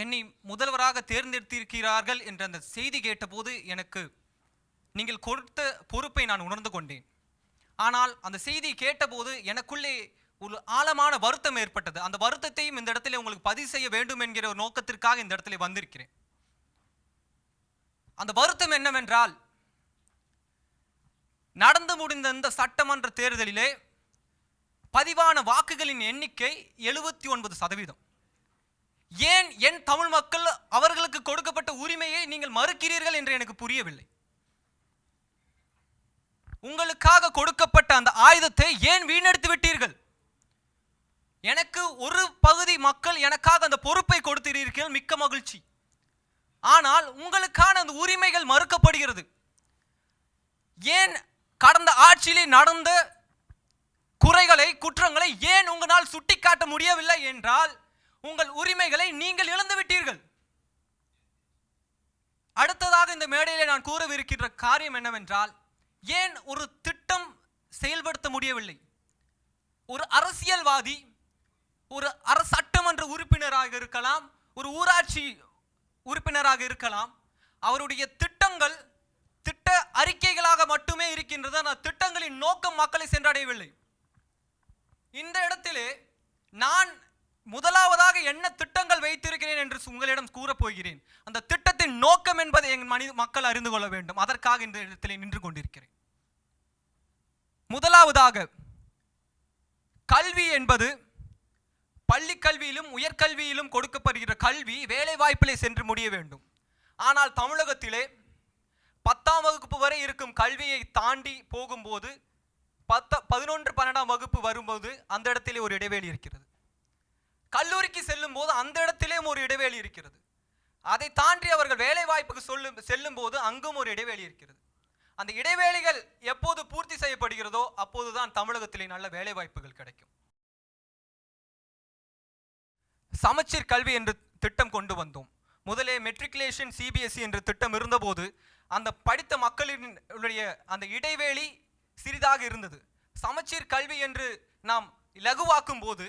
என்னை முதல்வராக தேர்ந்தெடுத்திருக்கிறார்கள் என்ற அந்த செய்தி கேட்டபோது எனக்கு நீங்கள் கொடுத்த பொறுப்பை நான் உணர்ந்து கொண்டேன். ஆனால் அந்த செய்தி கேட்டபோது எனக்குள்ளே ஒரு ஆழமான வருத்தம் ஏற்பட்டது. அந்த வருத்தத்தையும் இந்த இடத்துல உங்களுக்கு பதிவு செய்ய வேண்டும் என்கிற ஒரு நோக்கத்திற்காக இந்த இடத்துல வந்திருக்கிறேன். அந்த வருத்தம் என்னவென்றால், நடந்து முடிந்த இந்த சட்டமன்ற தேர்தலிலே பதிவான வாக்குகளின் எண்ணிக்கை 79%. ஏன் என் தமிழ் மக்கள் அவர்களுக்கு கொடுக்கப்பட்ட உரிமையை நீங்கள் மறுக்கிறீர்கள் என்று எனக்கு புரியவில்லை. உங்களுக்காக கொடுக்கப்பட்ட அந்த ஆயுதத்தை ஏன் வீணெடுத்து விட்டீர்கள்? எனக்கு ஒரு பகுதி மக்கள் எனக்காக அந்த பொறுப்பை கொடுத்திருக்கிறீர்கள், மிக்க மகிழ்ச்சி. ஆனால் உங்களுக்கான அந்த உரிமைகள் மறுக்கப்படுகிறது. ஏன் கடந்த ஆட்சியிலே நடந்த குறைகளை, குற்றங்களை ஏன் உங்களால் சுட்டிக்காட்ட முடியவில்லை என்றால் உங்கள் உரிமைகளை நீங்கள் இழந்து விட்டீர்கள். அடுத்ததாக இந்த மேடையிலே நான் கூறவிருக்கின்ற காரியம் என்னவென்றால், ஏன் ஒரு திட்டம் செயல்படுத்த முடியவில்லை? ஒரு அரசியல்வாதி, ஒரு சட்டமன்ற உறுப்பினராக இருக்கலாம், ஒரு ஊராட்சி உறுப்பினராக இருக்கலாம், அவருடைய திட்டங்கள் திட்ட அறிக்கைகளாக மட்டுமே இருக்கின்றது. அந்த திட்டங்களின் நோக்கம் மக்களை சென்றடையவில்லை. இந்த இடத்திலே நான் முதலாவதாக என்ன திட்டங்கள் வைத்திருக்கிறேன் என்று உங்களிடம் கூறப்போகிறேன். அந்த திட்டத்தின் நோக்கம் என்பதை எங்கள் மக்கள் அறிந்து கொள்ள வேண்டும். அதற்காக இந்த இடத்திலே நின்று கொண்டிருக்கிறேன். முதலாவதாக, கல்வி என்பது பள்ளி கல்வியிலும் உயர்கல்வியிலும் கொடுக்கப்படுகிற கல்வி வேலை வாய்ப்பிலே சென்று முடிய வேண்டும். ஆனால் தமிழகத்திலே 10ஆம் வகுப்பு வரை இருக்கும் கல்வியை தாண்டி போகும்போது 11, 12ஆம் வகுப்பு வரும்போது அந்த இடத்திலே ஒரு இடைவெளி இருக்கிறது. கல்லூரிக்கு செல்லும் போது அந்த இடத்திலேயும் ஒரு இடைவெளி இருக்கிறது. அதை தாண்டி அவர்கள் வேலை வாய்ப்புக்கு செல்லும் போது அங்கும் ஒரு இடைவெளி இருக்கிறது. அந்த இடைவேளைகள் எப்போது பூர்த்தி செய்யப்படுகிறதோ அப்போதுதான் தமிழகத்திலே நல்ல வேலை வாய்ப்புகள் கிடைக்கும். சமச்சீர் கல்வி என்று திட்டம் கொண்டு வந்தோம். முதலே மெட்ரிகுலேஷன் CBSE என்ற திட்டம் இருந்தபோது அந்த படித்த மக்களினுடைய அந்த இடைவேளை சிறிதாக இருந்தது. சமச்சீர் கல்வி என்று நாம் லகுவாக்கும் போது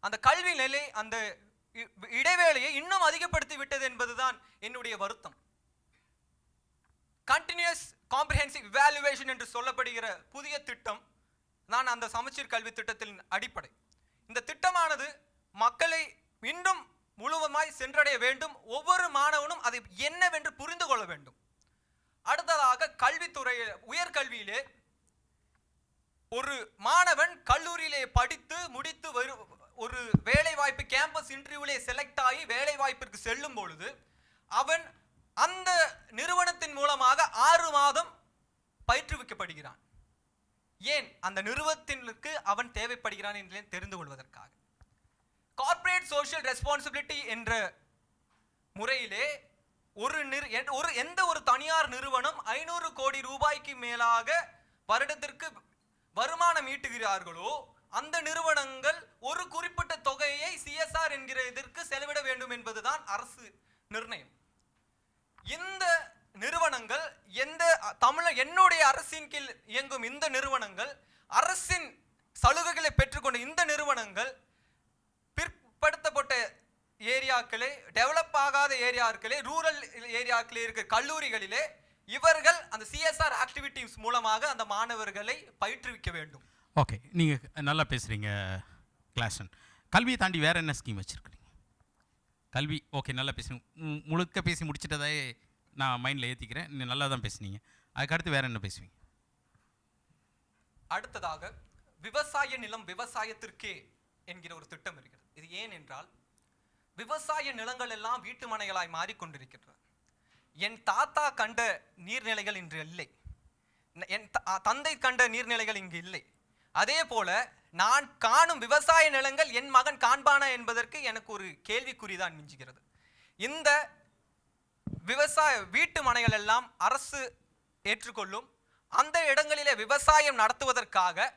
அந்த கல்வி நிலை அந்த இடைவேளையை இன்னும் அதிகப்படுத்தி விட்டது என்பதுதான் என்னுடைய வருத்தம். கண்டினியூஸ் காம்ப்ரிஹென்சிவ் இவாலுவேஷன் என்று சொல்லப்படுகிற புதிய திட்டம் நான் அந்த சமச்சீர் கல்வி திட்டத்தின் அடிப்படை. இந்த திட்டமானது மக்களை இன்னும் முழுவதுமாய் சென்றடைய வேண்டும். ஒவ்வொரு மாணவனும் அதை என்னவென்று புரிந்து கொள்ள வேண்டும். அடுத்ததாக கல்வித்துறை, உயர்கல்வியிலே ஒரு மாணவன் கல்லூரியிலே படித்து முடித்து ஒரு வேலை வாய்ப்பு கேம்பஸ் இன்டர்வியூலே செலக்ட் ஆகி வேலை வாய்ப்பிற்கு செல்லும் பொழுது அவன் அந்த நிறுவனத்தின் மூலமாக 6 மாதம் பயிற்றுவிக்கப்படுகிறான். ஏன்? அந்த நிறுவனத்திற்கு அவன் தேவைப்படுகிறான் என்று தெரிந்து கொள்வதற்காக. கார்ப்பரேட் சோஷியல் ரெஸ்பான்சிபிலிட்டி என்ற முறையிலே எந்த ஒரு தனியார் நிறுவனம் 500 கோடி ரூபாய்க்கு மேலாக வருடத்திற்கு வருமானம் ஈட்டுகிறார்களோ அந்த நிறுவனங்கள் ஒரு குறிப்பிட்ட தொகையை CSR என்கிற இதற்கு செலவிட வேண்டும் என்பதுதான் அரசு நிர்ணயம். இந்த நிறுவனங்கள் என்னுடைய அரசின் கீழ் இயங்கும் இந்த நிறுவனங்கள், அரசின் சலுகைகளை பெற்றுக்கொண்ட இந்த நிறுவனங்கள் பிற்படுத்தப்பட்ட ஏரியாக்களே, டெவலப் ஆகாத ஏரியாக்களே, ரூரல் ஏரியாக்களே இருக்கிற கல்லூரிகளிலே இவர்கள் அந்த CSR ஆக்டிவிட்டிஸ் மூலமாக அந்த மாணவர்களை பயிற்றுவிக்க வேண்டும். ஓகே, நீங்கள் நல்லா பேசுகிறீங்க கிளாஸன். கல்வியை தாண்டி வேறு என்ன ஸ்கீம் வச்சுருக்கிறீங்க? கல்வி ஓகே, நல்லா பேசுங்க. முழுக்க பேசி முடிச்சிட்டதே நான் மைண்டில் ஏற்றிக்கிறேன். நீங்கள் நல்லா தான் பேசுனீங்க. அதுக்கடுத்து வேறு என்ன பேசுவீங்க? அடுத்ததாக, விவசாய நிலம் விவசாயத்திற்கே என்கிற ஒரு திட்டம் இருக்கிறது. இது ஏன் என்றால், விவசாய நிலங்கள் எல்லாம் வீட்டு மனைகளாய் மாறிக்கொண்டிருக்கின்றன. என் தாத்தா கண்ட நீர்நிலைகள் இன்று இல்லை. என் தந்தை கண்ட நீர்நிலைகள் இங்கு இல்லை. அதே போல நான் காணும் விவசாய நிலங்கள் என் மகன் காண்பானா என்பதற்கு எனக்கு ஒரு கேள்விக்குறிதான் மிஞ்சுகிறது. இந்த விவசாய வீட்டு மனைகள் எல்லாம் அரசு ஏற்றுக்கொள்ளும். அந்த இடங்களிலே விவசாயம் நடத்துவதற்காக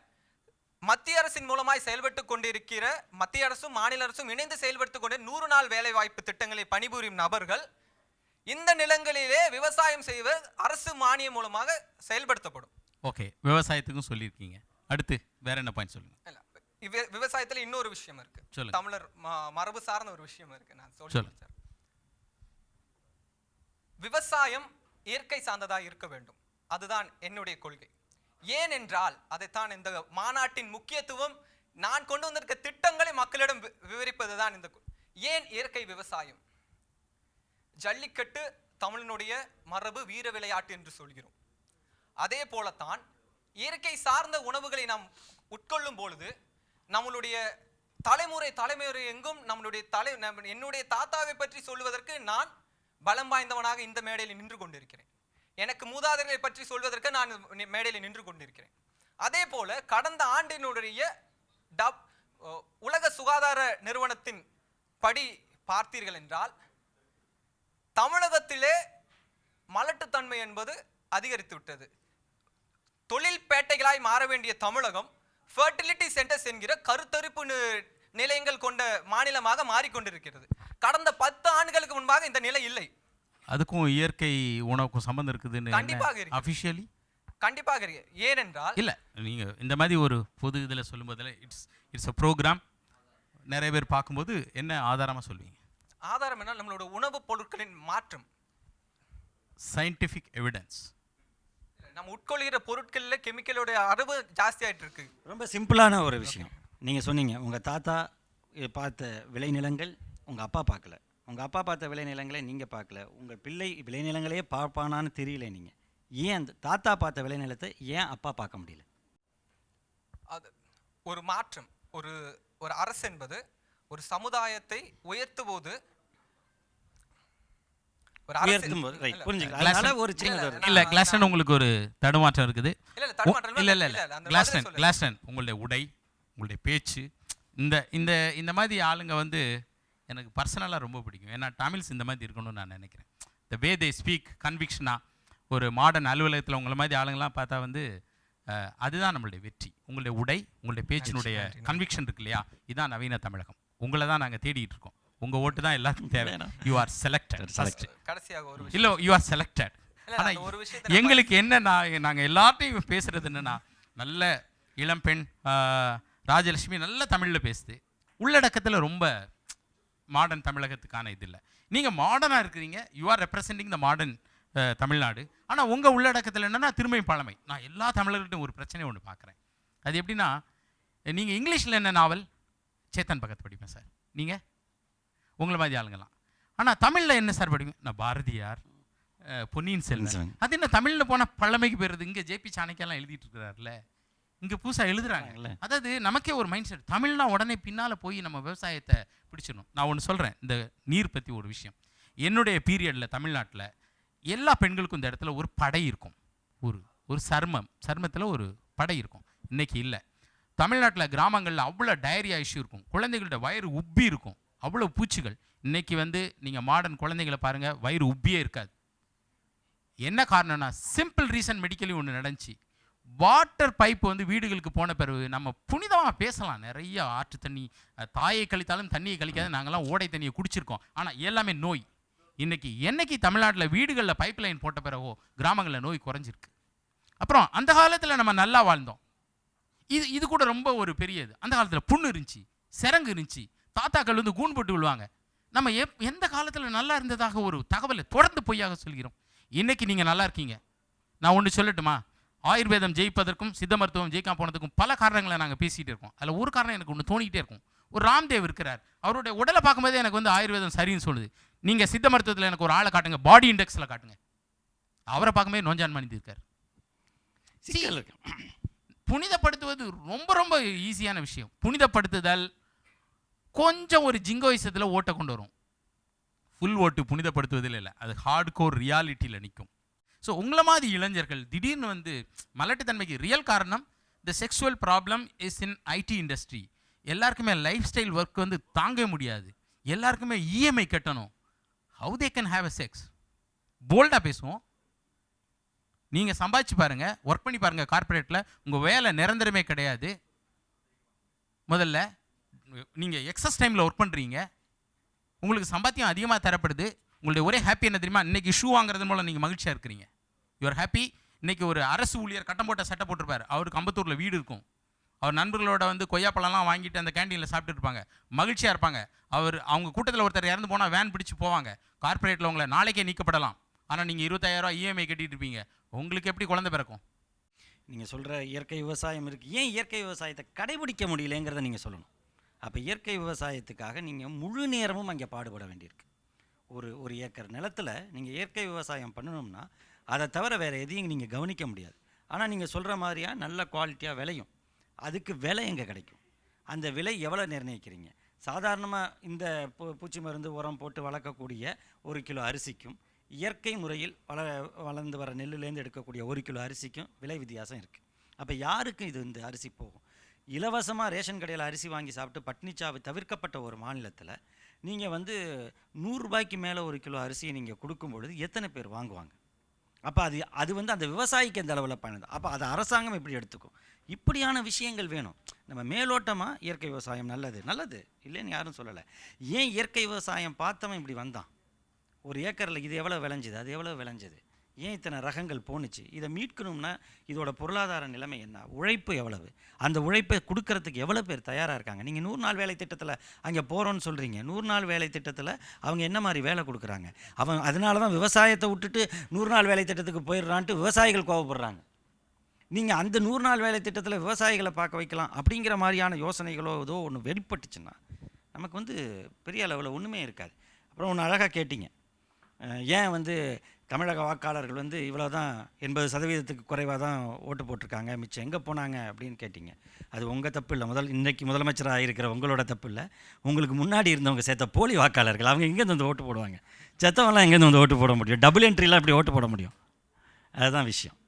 மத்திய அரசின் மூலமாய் செயல்பட்டு கொண்டிருக்கிற, மத்திய அரசும் மாநில அரசும் இணைந்து செயல்படுத்திக் கொண்டு 100 நாள் வேலை வாய்ப்பு திட்டங்களை பணிபுரியும் நபர்கள் இந்த நிலங்களிலே விவசாயம் செய்வது அரசு மானியம் மூலமாக செயல்படுத்தப்படும். ஓகே, விவசாயத்துக்கும் சொல்லியிருக்கீங்க. அடுத்து வேற என்ன பாயிண்ட் சொல்லுங்க. விவசாயத்தில் இன்னொரு விஷயம் இருக்கு. தமிழர் மரபு சார்ந்த ஒரு விஷயம் இருக்கு. நான் சொல்றேன். விவசாயம் இயற்கை சார்ந்ததாக இருக்க வேண்டும். அதுதான் என்னுடைய கொள்கை. ஏனென்றால் அதைத்தான் இந்த மாநாட்டின் முக்கியத்துவம், நான் கொண்டு வந்திருக்க திட்டங்களை மக்களிடம் விவரிப்பது தான் இந்த. ஏன் இயற்கை விவசாயம்? ஜல்லிக்கட்டு தமிழனுடைய மரபு, வீர விளையாட்டு என்று சொல்கிறோம். அதே போலத்தான் இயற்கை சார்ந்த உணவுகளை நாம் உட்கொள்ளும் பொழுது நம்மளுடைய தலைமுறை எங்கும் நம்மளுடைய என்னுடைய தாத்தாவை பற்றி சொல்வதற்கு நான் பலம் வாய்ந்தவனாக இந்த மேடையில் நின்று கொண்டிருக்கிறேன். எனக்கு மூதாதையர்களை பற்றி சொல்வதற்கு நான் மேடையில் நின்று கொண்டிருக்கிறேன். அதே போல கடந்த ஆண்டினுடைய உலக சுகாதார நிறுவனத்தின் படி பார்த்தீர்கள் என்றால் தமிழகத்திலே மலட்டுத்தன்மை என்பது அதிகரித்து விட்டது. தொழில் பேட்டைகளாய் மாற வேண்டிய தமிழகம் ஃபர்டிலிட்டி சென்டர்ஸ் என்கிற கருத்தரிப்பு நிலையங்கள் கொண்ட மாநிலமாக மாறிக்கொண்டிருக்கிறது. கடந்த 10 ஆண்டுகளுக்கு முன்பாக இந்த நிலை இல்லை. அதுக்கும் இயற்கை உணவுக்கும் சம்பந்தம் இருக்குதுன்னு கண்டிப்பாக இருக்கு. அஃபிஷியலி கண்டிப்பாக இருக்கு. ஏனென்றால் இல்லை, நீங்கள் இந்த மாதிரி ஒரு பொது இதில் சொல்லும்போதில் இட்ஸ் அ ப்ரோக்ராம், நிறைய பேர் பார்க்கும்போது என்ன ஆதாரமாக சொல்வீங்க? ஆதாரம் என்ன? நம்மளோட உணவுப் பொருட்களின் மாற்றம், சயின்டிஃபிக் எவிடன்ஸ். நம்ம உட்கொள்கிற பொருட்களில் கெமிக்கலோட அளவு ஜாஸ்தி ஆகிட்டு இருக்கு. ரொம்ப சிம்பிளான ஒரு விஷயம். நீங்கள் சொன்னீங்க உங்கள் தாத்தா பார்த்த விளைநிலங்கள் உங்கள் அப்பா பார்க்கல, உங்கள் அப்பா பார்த்த விளைநிலங்களை நீங்கள் பார்க்கல, உங்கள் பிள்ளை விளைநிலங்களையே பார்ப்பானான்னு தெரியல. நீங்கள் ஏன் அந்த தாத்தா பார்த்த விளைநிலத்தை ஏன் அப்பா பார்க்க முடியல? அது ஒரு மாற்றம். ஒரு அரசு என்பது ஒரு சமுதாயத்தை உயர்த்தும் போது கிளாஸ்டன் உங்களுக்கு ஒரு தடுமாற்றம் இருக்குது. கிளாஸ்டன் உங்களுடைய உடை, உங்களுடைய பேச்சு, இந்த மாதிரி ஆளுங்க வந்து எனக்கு பர்சனலாக ரொம்ப பிடிக்கும். ஏன்னா தமிழ்ஸ் இந்த மாதிரி இருக்கணும்னு நான் நினைக்கிறேன். த வே தே ஸ்பீக் கன்விக்ஷனாக. ஒரு மாடர்ன் அலுவலகத்தில் உங்களை மாதிரி ஆளுங்கெல்லாம் பார்த்தா வந்து அதுதான் நம்மளுடைய வெற்றி. உங்களுடைய உடை, உங்களுடைய பேச்சினுடைய கன்விக்ஷன் இருக்கு இல்லையா, இதுதான் நவீன தமிழகம். உங்களை தான் நாங்கள் தேடிட்டு இருக்கோம். உங்கள் ஓட்டு தான் எல்லாத்துக்கும் தேவை. You are selected. இல்லை, யூ ஆர் செலக்டட். ஆனால் எங்களுக்கு என்ன, நாங்கள் எல்லாத்தையும் பேசுகிறது என்னென்னா, நல்ல இளம்பெண் ராஜலட்சுமி நல்ல தமிழில் பேசுது, உள்ளடக்கத்தில் ரொம்ப மாடர்ன் தமிழகத்துக்கான இது இல்லை. நீங்கள் மாடர்னாக இருக்கிறீங்க, you are representing the modern Tamil Nadu. ஆனால் உங்கள் உள்ளடக்கத்தில் என்னென்னா திரும்பி பழமை. நான் எல்லா தமிழர்கள்ட்டும் ஒரு பிரச்சனை ஒன்று பார்க்குறேன். அது எப்படின்னா, நீங்கள் இங்கிலீஷில் என்ன நாவல்? சேத்தன் பகத் படிப்பேன் சார். நீங்கள் உங்களை மாதிரி ஆளுங்கலாம். ஆனால் தமிழில் என்ன சார் படிப்பேன்? நான் பாரதியார், பொன்னியின் செல்வன். அது என்ன தமிழில் போனால் பழமைக்கு போயிடுறது? இங்கே ஜேபி சாணக்கியெல்லாம் எழுதிட்டு இருக்கிறார்ல, இங்கே புதுசாக எழுதுறாங்கல்ல. அதாவது நமக்கே ஒரு மைண்ட் செட், தமிழ்னா உடனே பின்னால் போய் நம்ம விவசாயத்தை பிடிச்சிடணும். நான் ஒன்று சொல்கிறேன், இந்த நீர் பற்றி ஒரு விஷயம். என்னுடைய பீரியடில் தமிழ்நாட்டில் எல்லா பெண்களுக்கும் இந்த இடத்துல ஒரு படை இருக்கும். ஒரு சர்மத்தில் ஒரு படை இருக்கும். இன்றைக்கி இல்லை. தமிழ்நாட்டில் கிராமங்களில் அவ்வளோ டயரியா இஷ்யூ இருக்கும். குழந்தைகளோட வயிறு உப்பி இருக்கும், அவ்வளோ பூச்சிகள். இன்றைக்கி வந்து நீங்கள் மாடர்ன் குழந்தைகளை பாருங்கள், வயிறு உப்பியே இருக்காது. என்ன காரணம்னா, சிம்பிள் ரீசன். மெடிக்கலி ஒன்று நடந்துச்சு. வாட்டர் பைப் வந்து வீடுகளுக்கு போன பிறகு நம்ம புனிதமாக பேசலாம், நிறைய ஆற்று தண்ணி, தாயை கழித்தாலும் தண்ணியை கழிக்காது, நாங்கள்லாம் ஓடை தண்ணியை குடிச்சிருக்கோம். ஆனால் எல்லாமே நோய். என்னைக்கு தமிழ்நாட்டில் வீடுகளில் பைப் லைன் போட்ட பிறகோ கிராமங்களில் நோய் குறைஞ்சிருக்கு. அப்புறம் அந்த காலத்தில் நம்ம நல்லா வாழ்ந்தோம். இது கூட ரொம்ப ஒரு பெரியது. அந்த காலத்தில் புண்ணு இருந்துச்சு, சிறங்கு இருந்துச்சு, தாத்தாக்கள் வந்து கூண் போட்டு விழுவாங்க. நம்ம எந்த காலத்தில் நல்லா இருந்ததாக ஒரு தகவலை தொடர்ந்து பொய்யாக சொல்கிறோம். இன்றைக்கி நீங்கள் நல்லா இருக்கீங்க. நான் ஒன்று சொல்லட்டுமா? ஆயுர்வேதம் ஜெயிப்பதற்கும் சித்த மருத்துவம் ஜெயிக்காம போனதுக்கும் பல காரணங்களை நாங்கள் பேசிகிட்டு இருக்கோம். அதில் ஒரு காரணம் எனக்கு ஒன்று தோணிக்கிட்டே இருக்கும். ஒரு ராம்தேவ் இருக்கிறார், அவருடைய உடலை பார்க்கும்போதே எனக்கு வந்து ஆயுர்வேதம் சரின்னு சொல்லுது. நீங்கள் சித்த மருத்துவத்தில் எனக்கு ஒரு ஆளை காட்டுங்க, பாடி இண்டெக்ஸில் காட்டுங்க. அவரை பார்க்கும்போது நோஞ்சான் மனித இருக்கார். புனிதப்படுத்துவது ரொம்ப ரொம்ப ஈஸியான விஷயம். புனிதப்படுத்துதல் கொஞ்சம் ஒரு ஜிங்கோயிசத்தில் ஓட்டை கொண்டு வரும். ஃபுல் ஓட்டு புனிதப்படுத்துவதில் இல்லை, அது ஹார்ட் கோர் ரியாலிட்டியில் நிற்கும். ஸோ உங்களை மாதிரி இளைஞர்கள் திடீர்னு வந்து மலட்டுத்தன்மைக்கு ரியல் காரணம் the sexual problem is in IT industry. எல்லாருக்குமே லைஃப் ஸ்டைல் ஒர்க் வந்து தாங்க முடியாது, எல்லாருக்குமே இஎம்ஐ கட்டணும். How they can have a sex? போல்டாக பேசுவோம். நீங்கள் சம்பாதிச்சு பாருங்கள், ஒர்க் பண்ணி பாருங்கள். கார்பரேட்டில் உங்கள் வேலை நிரந்தரமே கிடையாது. முதல்ல நீங்கள் எக்ஸஸ் டைமில் ஒர்க் பண்ணுறீங்க, உங்களுக்கு சம்பாத்தியம் அதிகமாக தரப்படுது. உங்களுடைய ஒரே ஹாப்பி என்ன தெரியுமா? இன்றைக்கி ஷூ வாங்குறது மூலம் நீங்கள் மகிழ்ச்சியாக இருக்கிறீங்க, யூஆர் ஹாப்பி. இன்றைக்கி ஒரு அரசு ஊழியர் கட்டம் போட்ட சட்டை போட்டிருப்பார், அவருக்கு அம்பத்தூரில் வீடு இருக்கும், அவர் நண்பர்களோட வந்து கொய்யாப்பழம்லாம் வாங்கிட்டு அந்த கேண்டீனில் சாப்பிட்டு இருப்பாங்க, மகிழ்ச்சியாக இருப்பாங்க. அவங்க கூட்டத்தில் ஒருத்தர் இறந்து போனால் வேன் பிடிச்சி போவாங்க. கார்பரேட்டில் உங்களை நாளைக்கே நீக்கப்படலாம், ஆனால் நீங்கள் 25,000 இஎம்ஐ கட்டிட்டு இருப்பீங்க, உங்களுக்கு எப்படி குழந்தை பிறக்கும்? நீங்கள் சொல்கிற இயற்கை விவசாயம் இருக்குது, ஏன் இயற்கை விவசாயத்தை கடைபிடிக்க முடியலைங்கிறத நீங்கள் சொல்லணும். அப்போ இயற்கை விவசாயத்துக்காக நீங்கள் முழு நேரமும் அங்கே பாடுபட வேண்டியிருக்கு. ஒரு ஏக்கர் நிலத்தில் நீங்கள் இயற்கை விவசாயம் பண்ணணும்னா அதை தவிர வேறு எதையும் நீங்கள் கவனிக்க முடியாது. ஆனால் நீங்கள் சொல்கிற மாதிரியாக நல்ல குவாலிட்டியாக விளையும். அதுக்கு விலை எங்கே கிடைக்கும்? அந்த விலை எவ்வளோ நிர்ணயிக்கிறீங்க? சாதாரணமாக இந்த பூச்சி மருந்து உரம் போட்டு வளர்க்கக்கூடிய 1 கிலோ அரிசிக்கும் இயற்கை முறையில் வளர்ந்து வர நெல்லுலேருந்து எடுக்கக்கூடிய 1 கிலோ அரிசிக்கும் விலை வித்தியாசம் இருக்குது. அப்போ யாருக்கும் இந்த அரிசி போகும்? இலவசமாக ரேஷன் கடையில் அரிசி வாங்கி சாப்பிட்டு பட்னிச்சாவை தவிர்க்கப்பட்ட ஒரு மாநிலத்தில் நீங்கள் 100 ரூபாய்க்கு மேலே 1 கிலோ அரிசியை நீங்கள் கொடுக்கும் பொழுது எத்தனை பேர் வாங்குவாங்க? அப்போ அது அந்த விவசாயிக்கு எந்த அளவில் பயனுது? அப்போ அதை அரசாங்கம் எப்படி எடுத்துக்கும்? இப்படியான விஷயங்கள் வேணும். நம்ம மேலோட்டமாக இயற்கை விவசாயம் நல்லது இல்லைன்னு யாரும் சொல்லலை. ஏன் இயற்கை விவசாயம் பார்த்தவன் இப்படி வந்தான்? ஒரு ஏக்கரில் இது எவ்வளோ விளைஞ்சுது, அது எவ்வளோ விளைஞ்சது, ஏன் இத்தனை ரகங்கள் போணுச்சு? இதை மீட்கணும்னா இதோட பொருளாதார நிலைமை என்ன, உழைப்பு எவ்வளவு, அந்த உழைப்பை கொடுக்கறதுக்கு எவ்வளோ பேர் தயாராக இருக்காங்க? நீங்கள் 100 நாள் வேலை திட்டத்தில் அங்கே போகிறோன்னு சொல்கிறீங்க. 100 நாள் வேலை திட்டத்தில் அவங்க என்ன மாதிரி வேலை கொடுக்குறாங்க? அதனால தான் விவசாயத்தை விட்டுட்டு 100 நாள் வேலை திட்டத்துக்கு போயிடுறான்ட்டு விவசாயிகள் கோவப்படுறாங்க. நீங்கள் அந்த 100 நாள் வேலை திட்டத்தில் விவசாயிகளை பார்க்க வைக்கலாம் அப்படிங்கிற மாதிரியான யோசனைகளோ ஏதோ ஒன்று வெளிப்பட்டுச்சுன்னா நமக்கு பெரிய அளவில் ஒன்றுமே இருக்காது. அப்புறம் ஒன்று அழகாக கேட்டிங்க, ஏன் தமிழக வாக்காளர்கள் இவ்வளோ தான் 80% குறைவாக தான் ஓட்டு போட்டிருக்காங்க, மிச்சம் எங்கே போனாங்க அப்படின்னு கேட்டிங்க. அது உங்கள் தப்பு இல்லை. இன்றைக்கி முதலமைச்சராக இருக்கிற உங்களோட தப்பு இல்லை. உங்களுக்கு முன்னாடி இருந்தவங்க சேர்த்த போலி வாக்காளர்கள், அவங்க எங்கேருந்து ஓட்டு போடுவாங்க? செத்தவங்களாம் எங்கேருந்து ஓட்டு போட முடியும்? டபுள் என்ட்ரிலாம் எப்படி ஓட்டு போட முடியும்? அதுதான் விஷயம்.